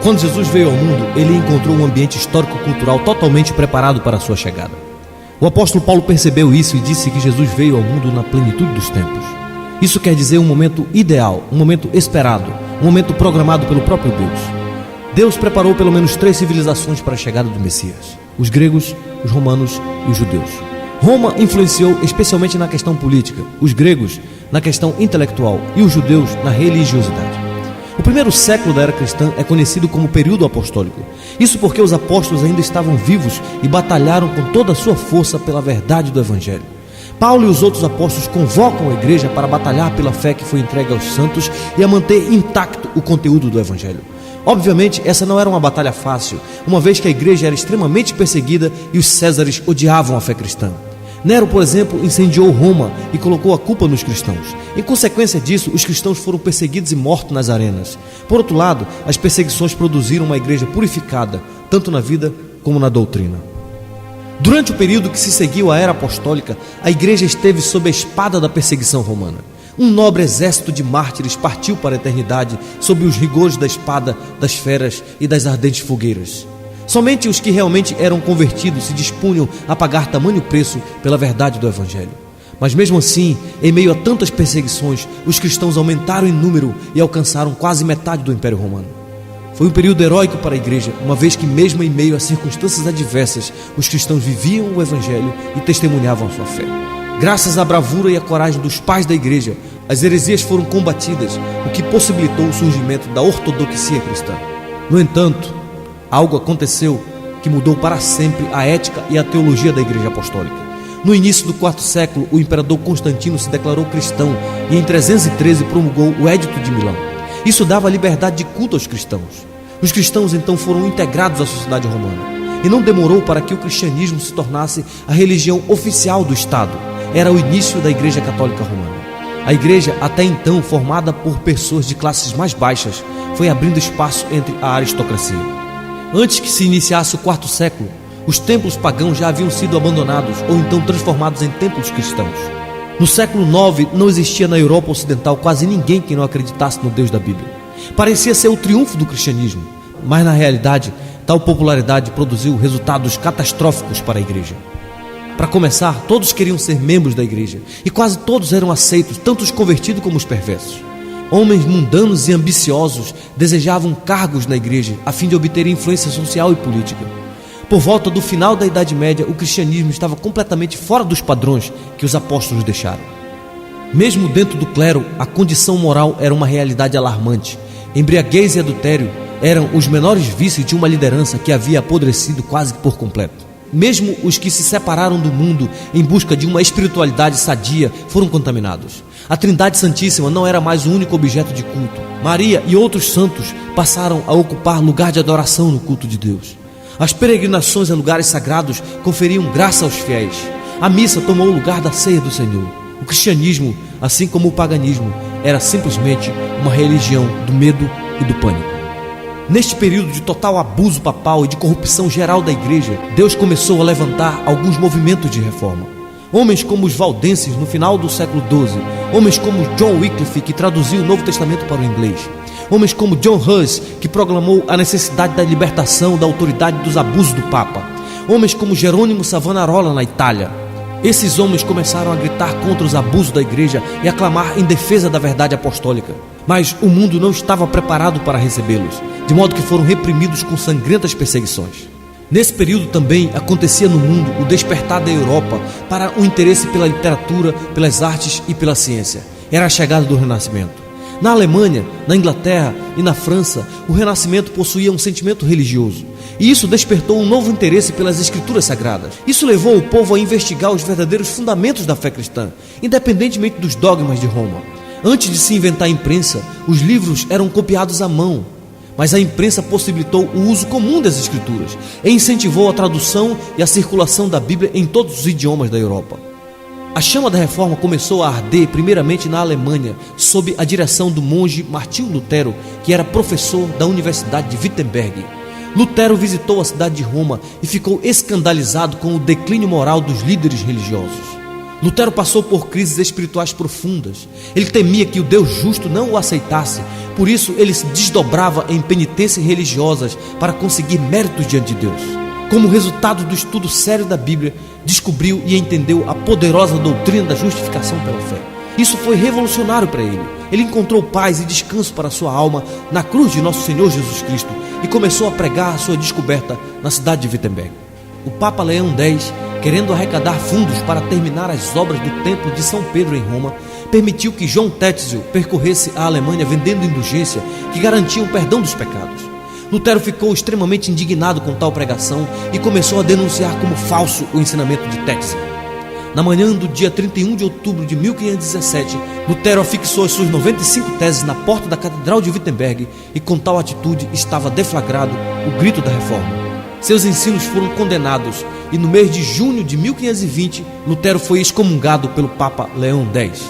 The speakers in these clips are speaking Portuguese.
Quando Jesus veio ao mundo, ele encontrou um ambiente histórico-cultural totalmente preparado para a sua chegada. O apóstolo Paulo percebeu isso e disse que Jesus veio ao mundo na plenitude dos tempos. Isso quer dizer um momento ideal, um momento esperado, um momento programado pelo próprio Deus. Deus preparou pelo menos 3 civilizações para a chegada do Messias: os gregos, os romanos e os judeus. Roma influenciou especialmente na questão política, os gregos na questão intelectual e os judeus na religiosidade. O primeiro século da era cristã é conhecido como período apostólico. Isso porque os apóstolos ainda estavam vivos e batalharam com toda a sua força pela verdade do Evangelho. Paulo e os outros apóstolos convocam a igreja para batalhar pela fé que foi entregue aos santos e a manter intacto o conteúdo do Evangelho. Obviamente, essa não era uma batalha fácil, uma vez que a igreja era extremamente perseguida e os césares odiavam a fé cristã. Nero, por exemplo, incendiou Roma e colocou a culpa nos cristãos. Em consequência disso, os cristãos foram perseguidos e mortos nas arenas. Por outro lado, as perseguições produziram uma igreja purificada, tanto na vida como na doutrina. Durante o período que se seguiu à era apostólica, a igreja esteve sob a espada da perseguição romana. Um nobre exército de mártires partiu para a eternidade sob os rigores da espada, das feras e das ardentes fogueiras. Somente os que realmente eram convertidos se dispunham a pagar tamanho preço pela verdade do Evangelho. Mas mesmo assim, em meio a tantas perseguições, os cristãos aumentaram em número e alcançaram quase metade do Império Romano. Foi um período heróico para a igreja, uma vez que mesmo em meio a circunstâncias adversas, os cristãos viviam o Evangelho e testemunhavam a sua fé. Graças à bravura e à coragem dos pais da igreja, as heresias foram combatidas, o que possibilitou o surgimento da ortodoxia cristã. No entanto, algo aconteceu que mudou para sempre a ética e a teologia da igreja apostólica. No início do 4º século, o imperador Constantino se declarou cristão e em 313 promulgou o Edito de Milão. Isso dava liberdade de culto aos cristãos. Os cristãos então foram integrados à sociedade romana. E não demorou para que o cristianismo se tornasse a religião oficial do Estado. Era o início da Igreja Católica Romana. A igreja, até então formada por pessoas de classes mais baixas, foi abrindo espaço entre a aristocracia. Antes que se iniciasse o 4º século, os templos pagãos já haviam sido abandonados ou então transformados em templos cristãos. No século IX, não existia na Europa Ocidental quase ninguém que não acreditasse no Deus da Bíblia. Parecia ser o triunfo do cristianismo, mas na realidade, tal popularidade produziu resultados catastróficos para a igreja. Para começar, todos queriam ser membros da igreja e quase todos eram aceitos, tanto os convertidos como os perversos. Homens mundanos e ambiciosos desejavam cargos na igreja a fim de obter influência social e política. Por volta do final da Idade Média, o cristianismo estava completamente fora dos padrões que os apóstolos deixaram. Mesmo dentro do clero, a condição moral era uma realidade alarmante. Embriaguez e adultério eram os menores vícios de uma liderança que havia apodrecido quase por completo. Mesmo os que se separaram do mundo em busca de uma espiritualidade sadia foram contaminados. A Trindade Santíssima não era mais o único objeto de culto. Maria e outros santos passaram a ocupar lugar de adoração no culto de Deus. As peregrinações a lugares sagrados conferiam graça aos fiéis. A missa tomou o lugar da ceia do Senhor. O cristianismo, assim como o paganismo, era simplesmente uma religião do medo e do pânico. Neste período de total abuso papal e de corrupção geral da igreja, Deus começou a levantar alguns movimentos de reforma. Homens como os valdenses no final do século XII, homens como John Wycliffe, que traduziu o Novo Testamento para o inglês, homens como John Hus, que proclamou a necessidade da libertação da autoridade dos abusos do Papa, homens como Jerônimo Savonarola na Itália. Esses homens começaram a gritar contra os abusos da igreja e a clamar em defesa da verdade apostólica. Mas o mundo não estava preparado para recebê-los, de modo que foram reprimidos com sangrentas perseguições. Nesse período também acontecia no mundo o despertar da Europa para o interesse pela literatura, pelas artes e pela ciência. Era a chegada do Renascimento. Na Alemanha, na Inglaterra e na França, o Renascimento possuía um sentimento religioso. E isso despertou um novo interesse pelas escrituras sagradas. Isso levou o povo a investigar os verdadeiros fundamentos da fé cristã, independentemente dos dogmas de Roma. Antes de se inventar a imprensa, os livros eram copiados à mão. Mas a imprensa possibilitou o uso comum das escrituras e incentivou a tradução e a circulação da Bíblia em todos os idiomas da Europa. A chama da reforma começou a arder primeiramente na Alemanha, sob a direção do monge Martinho Lutero, que era professor da Universidade de Wittenberg. Lutero visitou a cidade de Roma e ficou escandalizado com o declínio moral dos líderes religiosos. Lutero passou por crises espirituais profundas. Ele temia que o Deus justo não o aceitasse. Por isso ele se desdobrava em penitências religiosas para conseguir méritos diante de Deus. Como resultado do estudo sério da Bíblia, descobriu e entendeu a poderosa doutrina da justificação pela fé. Isso foi revolucionário para ele. Ele encontrou paz e descanso para sua alma na cruz de nosso Senhor Jesus Cristo e começou a pregar a sua descoberta na cidade de Wittenberg. O Papa Leão X, querendo arrecadar fundos para terminar as obras do Templo de São Pedro em Roma, permitiu que João Tetzel percorresse a Alemanha vendendo indulgência que garantiam o perdão dos pecados. Lutero ficou extremamente indignado com tal pregação e começou a denunciar como falso o ensinamento de Tetzel. Na manhã do dia 31 de outubro de 1517, Lutero afixou as suas 95 teses na porta da Catedral de Wittenberg e com tal atitude estava deflagrado o grito da Reforma. Seus ensinos foram condenados e no mês de junho de 1520, Lutero foi excomungado pelo Papa Leão X.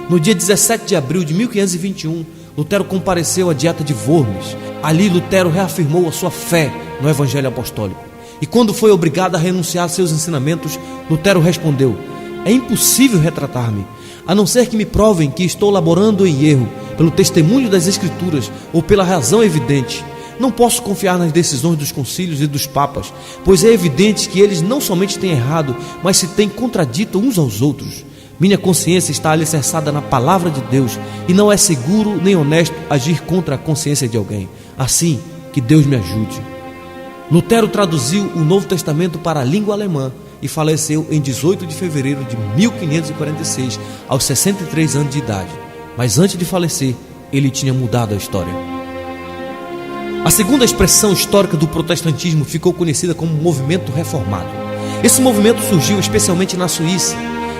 No dia 17 de abril de 1521, Lutero compareceu à Dieta de Worms. Ali Lutero reafirmou a sua fé no Evangelho Apostólico. E quando foi obrigado a renunciar a seus ensinamentos, Lutero respondeu: é impossível retratar-me, a não ser que me provem que estou laborando em erro, pelo testemunho das Escrituras ou pela razão evidente. Não posso confiar nas decisões dos concílios e dos papas, pois é evidente que eles não somente têm errado, mas se têm contradito uns aos outros. Minha consciência está alicerçada na palavra de Deus e não é seguro nem honesto agir contra a consciência de alguém. Assim, que Deus me ajude. Lutero traduziu o Novo Testamento para a língua alemã e faleceu em 18 de fevereiro de 1546, aos 63 anos de idade. Mas antes de falecer, ele tinha mudado a história. A segunda expressão histórica do protestantismo ficou conhecida como movimento reformado. Esse movimento surgiu especialmente na Suíça.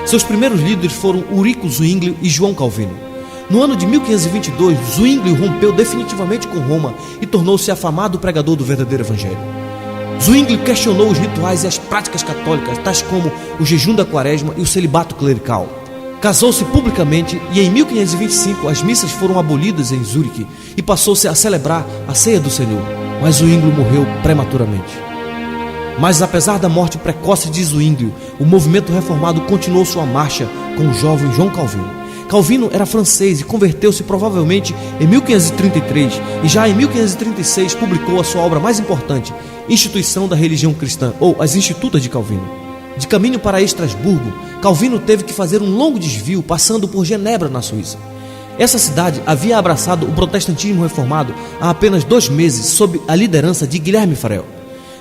Seus primeiros líderes foram Ulrico Zwingli e João Calvino. No ano de 1522, Zwingli rompeu definitivamente com Roma e tornou-se afamado pregador do verdadeiro evangelho. Zwingli questionou os rituais e as práticas católicas, tais como o jejum da quaresma e o celibato clerical. Casou-se publicamente e em 1525 as missas foram abolidas em Zurique e passou-se a celebrar a ceia do Senhor, mas Zwingli morreu prematuramente. Mas apesar da morte precoce de Zwingli, o movimento reformado continuou sua marcha com o jovem João Calvino. Calvino era francês e converteu-se provavelmente em 1533 e já em 1536 publicou a sua obra mais importante, Instituição da Religião Cristã, ou As Institutas de Calvino. De caminho para Estrasburgo, Calvino teve que fazer um longo desvio passando por Genebra, na Suíça. Essa cidade havia abraçado o protestantismo reformado há apenas 2 meses sob a liderança de Guilherme Farel.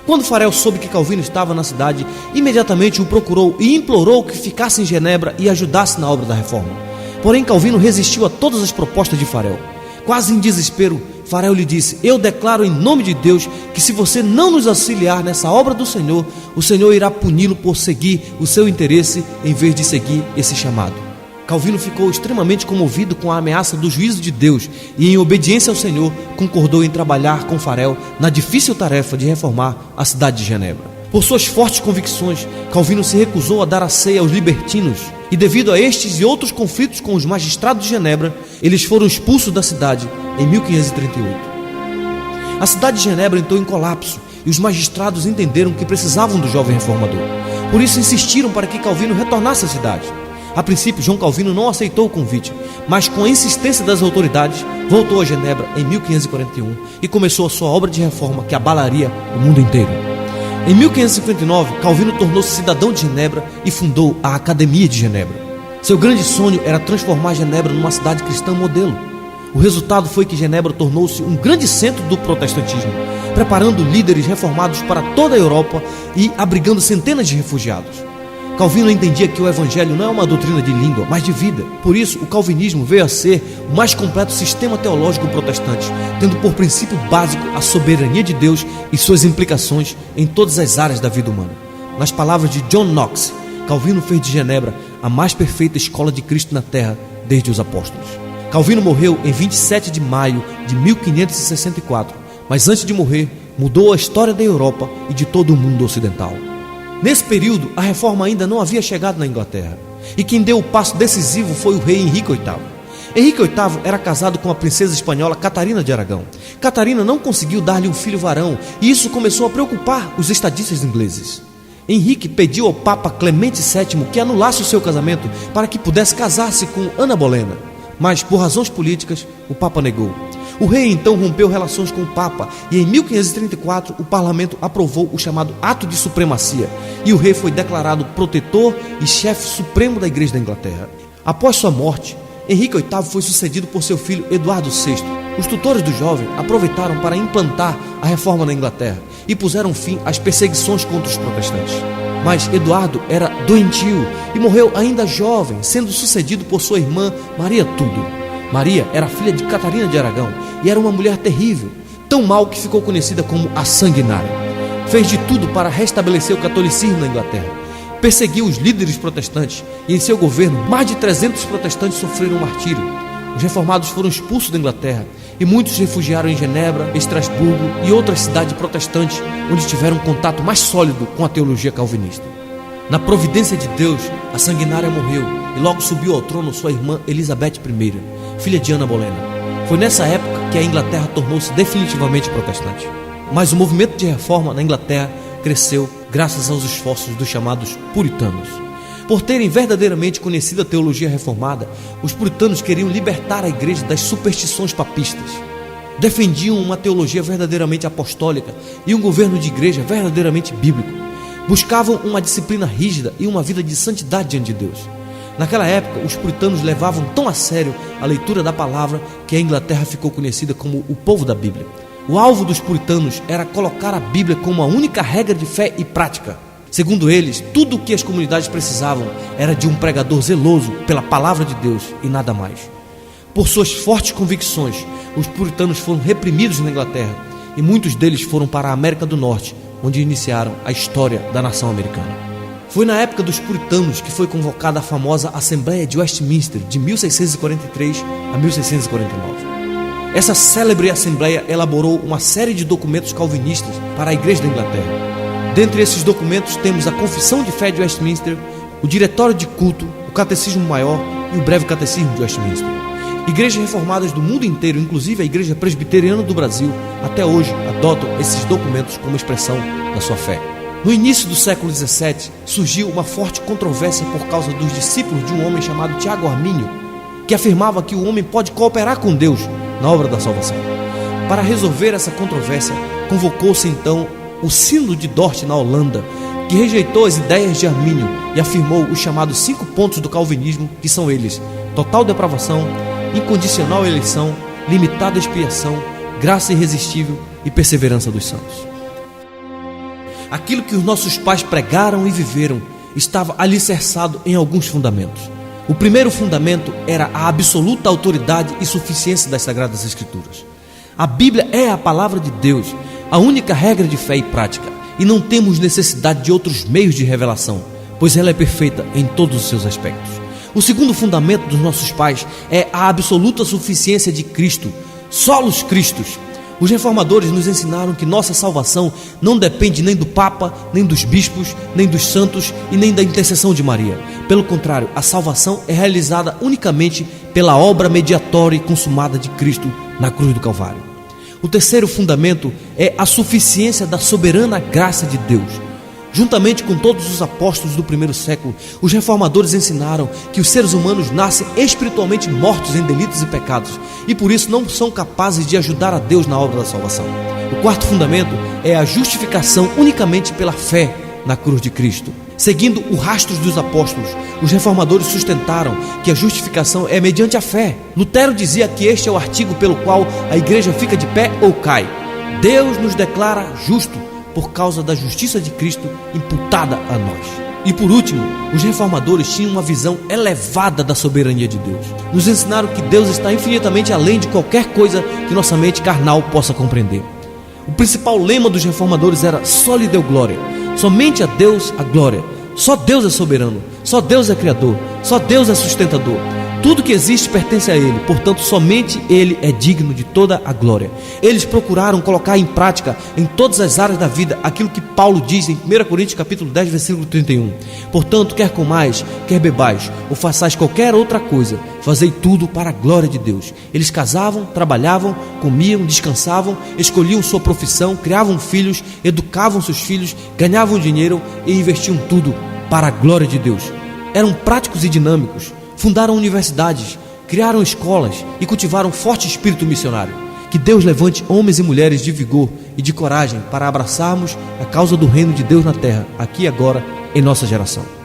Quando Farel soube que Calvino estava na cidade, imediatamente o procurou e implorou que ficasse em Genebra e ajudasse na obra da reforma. Porém, Calvino resistiu a todas as propostas de Farel. Quase em desespero, Farel lhe disse: eu declaro em nome de Deus que se você não nos auxiliar nessa obra do Senhor, o Senhor irá puni-lo por seguir o seu interesse em vez de seguir esse chamado. Calvino ficou extremamente comovido com a ameaça do juízo de Deus e, em obediência ao Senhor, concordou em trabalhar com Farel na difícil tarefa de reformar a cidade de Genebra. Por suas fortes convicções, Calvino se recusou a dar a ceia aos libertinos e, devido a estes e outros conflitos com os magistrados de Genebra, eles foram expulsos da cidade em 1538. A cidade de Genebra entrou em colapso e os magistrados entenderam que precisavam do jovem reformador. Por isso insistiram para que Calvino retornasse à cidade. A princípio, João Calvino não aceitou o convite, mas com a insistência das autoridades, voltou a Genebra em 1541 e começou a sua obra de reforma que abalaria o mundo inteiro. Em 1559, Calvino tornou-se cidadão de Genebra e fundou a Academia de Genebra. Seu grande sonho era transformar Genebra numa cidade cristã modelo. O resultado foi que Genebra tornou-se um grande centro do protestantismo, preparando líderes reformados para toda a Europa e abrigando centenas de refugiados. Calvino entendia que o evangelho não é uma doutrina de língua, mas de vida. Por isso, o calvinismo veio a ser o mais completo sistema teológico protestante, tendo por princípio básico a soberania de Deus e suas implicações em todas as áreas da vida humana. Nas palavras de John Knox, Calvino fez de Genebra a mais perfeita escola de Cristo na terra desde os apóstolos. Calvino morreu em 27 de maio de 1564, mas antes de morrer, mudou a história da Europa e de todo o mundo ocidental. Nesse período, a reforma ainda não havia chegado na Inglaterra, e quem deu o passo decisivo foi o rei Henrique VIII. Henrique VIII era casado com a princesa espanhola Catarina de Aragão. Catarina não conseguiu dar-lhe um filho varão, e isso começou a preocupar os estadistas ingleses. Henrique pediu ao Papa Clemente VII que anulasse o seu casamento para que pudesse casar-se com Ana Bolena, mas por razões políticas o Papa negou. O rei então rompeu relações com o Papa e em 1534 o parlamento aprovou o chamado Ato de Supremacia e o rei foi declarado protetor e chefe supremo da Igreja da Inglaterra. Após sua morte, Henrique VIII foi sucedido por seu filho Eduardo VI. Os tutores do jovem aproveitaram para implantar a reforma na Inglaterra e puseram fim às perseguições contra os protestantes. Mas Eduardo era doentio e morreu ainda jovem, sendo sucedido por sua irmã Maria Tudor. Maria era filha de Catarina de Aragão e era uma mulher terrível, tão mal que ficou conhecida como a Sanguinária. Fez de tudo para restabelecer o catolicismo na Inglaterra. Perseguiu os líderes protestantes e em seu governo mais de 300 protestantes sofreram martírio. Os reformados foram expulsos da Inglaterra e muitos se refugiaram em Genebra, Estrasburgo e outras cidades protestantes onde tiveram um contato mais sólido com a teologia calvinista. Na providência de Deus, a Sanguinária morreu e logo subiu ao trono sua irmã Elizabeth I, filha de Ana Bolena. Foi nessa época que a Inglaterra tornou-se definitivamente protestante. Mas o movimento de reforma na Inglaterra cresceu graças aos esforços dos chamados puritanos. Por terem verdadeiramente conhecido a teologia reformada, os puritanos queriam libertar a igreja das superstições papistas. Defendiam uma teologia verdadeiramente apostólica e um governo de igreja verdadeiramente bíblico. Buscavam uma disciplina rígida e uma vida de santidade diante de Deus. Naquela época, os puritanos levavam tão a sério a leitura da palavra que a Inglaterra ficou conhecida como o povo da Bíblia. O alvo dos puritanos era colocar a Bíblia como a única regra de fé e prática. Segundo eles, tudo o que as comunidades precisavam era de um pregador zeloso pela palavra de Deus e nada mais. Por suas fortes convicções, os puritanos foram reprimidos na Inglaterra e muitos deles foram para a América do Norte, onde iniciaram a história da nação americana. Foi na época dos puritanos que foi convocada a famosa Assembleia de Westminster, de 1643 a 1649. Essa célebre Assembleia elaborou uma série de documentos calvinistas para a Igreja da Inglaterra. Dentre esses documentos temos a Confissão de Fé de Westminster, o Diretório de Culto, o Catecismo Maior e o Breve Catecismo de Westminster. Igrejas reformadas do mundo inteiro, inclusive a Igreja Presbiteriana do Brasil, até hoje adotam esses documentos como expressão da sua fé. No início do século XVII, surgiu uma forte controvérsia por causa dos discípulos de um homem chamado Tiago Armínio, que afirmava que o homem pode cooperar com Deus na obra da salvação. Para resolver essa controvérsia, convocou-se então o Sínodo de Dort, na Holanda, que rejeitou as ideias de Armínio e afirmou os chamados 5 pontos do calvinismo, que são eles: total depravação, incondicional eleição, limitada expiação, graça irresistível e perseverança dos santos. Aquilo que os nossos pais pregaram e viveram estava alicerçado em alguns fundamentos. O primeiro fundamento era a absoluta autoridade e suficiência das Sagradas Escrituras. A Bíblia é a palavra de Deus, a única regra de fé e prática, e não temos necessidade de outros meios de revelação, pois ela é perfeita em todos os seus aspectos. O segundo fundamento dos nossos pais é a absoluta suficiência de Cristo, solos Cristos. Os reformadores nos ensinaram que nossa salvação não depende nem do Papa, nem dos bispos, nem dos santos e nem da intercessão de Maria. Pelo contrário, a salvação é realizada unicamente pela obra mediatória e consumada de Cristo na cruz do Calvário. O terceiro fundamento é a suficiência da soberana graça de Deus. Juntamente com todos os apóstolos do primeiro século, os reformadores ensinaram que os seres humanos nascem espiritualmente mortos em delitos e pecados e por isso não são capazes de ajudar a Deus na obra da salvação. O quarto fundamento é a justificação unicamente pela fé na cruz de Cristo. Seguindo o rastro dos apóstolos, os reformadores sustentaram que a justificação é mediante a fé. Lutero dizia que este é o artigo pelo qual a igreja fica de pé ou cai. Deus nos declara justo por causa da justiça de Cristo imputada a nós. E por último, os reformadores tinham uma visão elevada da soberania de Deus. Nos ensinaram que Deus está infinitamente além de qualquer coisa que nossa mente carnal possa compreender. O principal lema dos reformadores era soli Deo glória, somente a Deus a glória. Só Deus é soberano, só Deus é criador, só Deus é sustentador. Tudo que existe pertence a Ele, portanto somente Ele é digno de toda a glória. Eles procuraram colocar em prática em todas as áreas da vida aquilo que Paulo diz em 1 Coríntios capítulo 10, versículo 31. Portanto, quer comais, quer bebais, ou façais qualquer outra coisa, fazei tudo para a glória de Deus. Eles casavam, trabalhavam, comiam, descansavam, escolhiam sua profissão, criavam filhos, educavam seus filhos, ganhavam dinheiro e investiam tudo para a glória de Deus. Eram práticos e dinâmicos. Fundaram universidades, criaram escolas e cultivaram um forte espírito missionário. Que Deus levante homens e mulheres de vigor e de coragem para abraçarmos a causa do reino de Deus na terra, aqui e agora, em nossa geração.